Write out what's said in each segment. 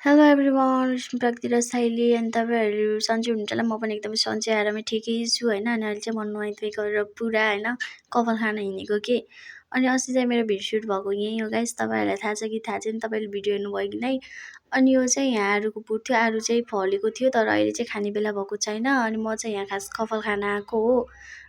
Hello everyone, प्रकृति र साइली अनि तपाईँहरू सन्चै हुनुहुन्छ होला। म पनि एकदमै सन्चै आरामै ठिकै छु होइन। अनि अहिले चाहिँ म नुहाइ गरेर पुरा होइन कपाल खान हिँडेको के। अनि अस्ति चाहिँ मेरो भिडियो सुट भएको यहीँ हो गाइस। तपाईँहरूलाई थाहा छ कि थाहा छैन, तपाईँले भिडियो हेर्नुभयो कि नै। अनि यो चाहिँ यहाँ आरूको बुट थियो, आरू चाहिँ फलेको थियो तर अहिले चाहिँ खाने बेला भएको छैन। अनि म चाहिँ यहाँ खास कपाल खान आएको हो।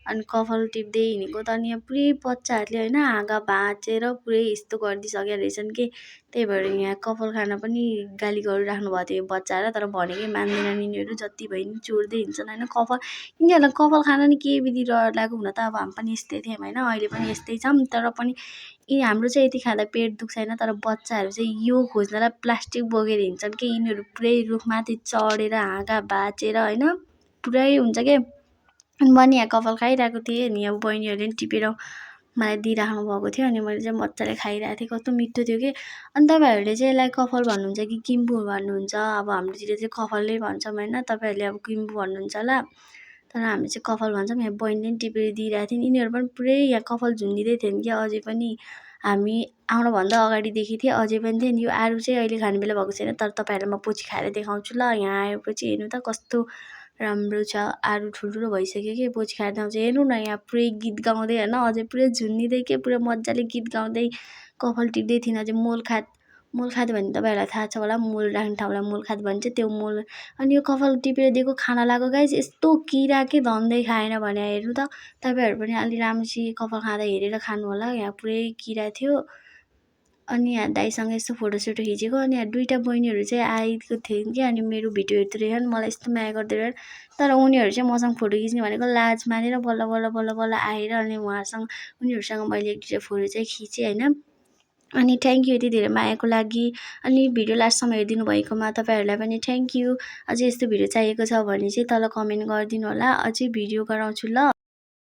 अनि कपाल टिप्दै हिँडेको त अनि यहाँ पुरै बच्चाहरूले होइन हाँगा भाँचेर पुरै यस्तो गरिदिइसकेका रहेछन् कि त्यही भएर यहाँ कपाल खान पनि गाली गरिराख्नु भएको थियो बच्चालाई। तर भनेकै मान्दैनन् यिनीहरू, जति भए पनि चोर्दै हिँड्छन् होइन कपाल। यिनीहरूलाई कपाल खान नि के विधि रहर लागेको हुन त। अब हामी पनि यस्तै थियौँ होइन, अहिले पनि यस्तै छौँ। तर पनि हाम्रो चाहिँ यति खाँदा पेट दुख्दैन, तर बच्चाहरू चाहिँ यो खोज्नलाई प्लास्टिक बोकेर हिँड्छन् कि यिनीहरू पुरै रुखमाथि चढेर हाँगा भाँचेर होइन पुरै हुन्छ के। अनि म नि यहाँ कपाल खाइरहेको थिएँ अनि अब बहिनीहरूले पनि टिपेर मलाई दिइराख्नु भएको थियो। अनि मैले चाहिँ मजाले खाइरहेको थिएँ, कस्तो मिठो थियो कि। अनि तपाईँहरूले चाहिँ यसलाई कपाल भन्नुहुन्छ कि किम्बु भन्नुहुन्छ। अब हाम्रोतिर चाहिँ कपालै भन्छौँ होइन, तपाईँहरूले अब किम्बु भन्नुहुन्छ होला, तर हामी चाहिँ कपाल भन्छौँ। यहाँ बहिनीले पनि टिपेर दिइरहेको थिइन्, यिनीहरू पनि पुरै यहाँ कपाल झुन्डिँदै थिइन् कि। अझै पनि हामी आउनुभन्दा अगाडिदेखि थिएँ, अझै पनि थिएँ। यो आरू चाहिँ अहिले खाने बेला भएको छैन, तर तपाईँहरूलाई म पछि खाएर देखाउँछु ल। यहाँ आएपछि हेर्नु त कस्तो राम्रो छ, आरू ठुल्ठुलो भइसक्यो कि। पछि खाएर देखाउँछु, हेर्नु न यहाँ पुरै गीत गाउँदै होइन, अझै पुरै झुन्डिँदै के, पुरा मजाले गीत गाउँदै कपाल टिप्दै थिइन्। अझै मोलखात भन्ने तपाईँहरूलाई थाहा छ होला, मोल राख्ने ठाउँलाई मोलखात भन्छ, त्यो मोल। अनि यो कपाल टिपेर दिएको खाना लाग्यो गाइस, यस्तो किरा के धन्दै खाएन भने हेर्नु त। तपाईँहरू पनि अलि राम्रोसित कपाल खाँदा हेरेर खानु होला, यहाँ पुरै किरा थियो। अनि यहाँ दाइसँग यस्तो फोटोसोटो खिचेको। अनि यहाँ दुईवटा बहिनीहरू चाहिँ आएको थिइन् कि। अनि मेरो भिडियो हेर्दै रहेछन्, मलाई यस्तो माया गर्दै रहेछन्। तर उनीहरू चाहिँ मसँग फोटो खिच्ने भनेको लाज मानेर बल्ल बल्ल बल्ल बल्ल आएर अनि उनीहरूसँग मैले एक दुईवटा फोटो चाहिँ खिचेँ होइन। अनि थ्याङ्क यू यति धेरै मायाको लागि। अनि भिडियो लास्टसम्म हेरिदिनु भएकोमा तपाईँहरूलाई पनि थ्याङ्क यू। अझै यस्तो भिडियो चाहिएको छ भने चाहिँ तल कमेन्ट गरिदिनु होला, अझै भिडियो गराउँछु ल।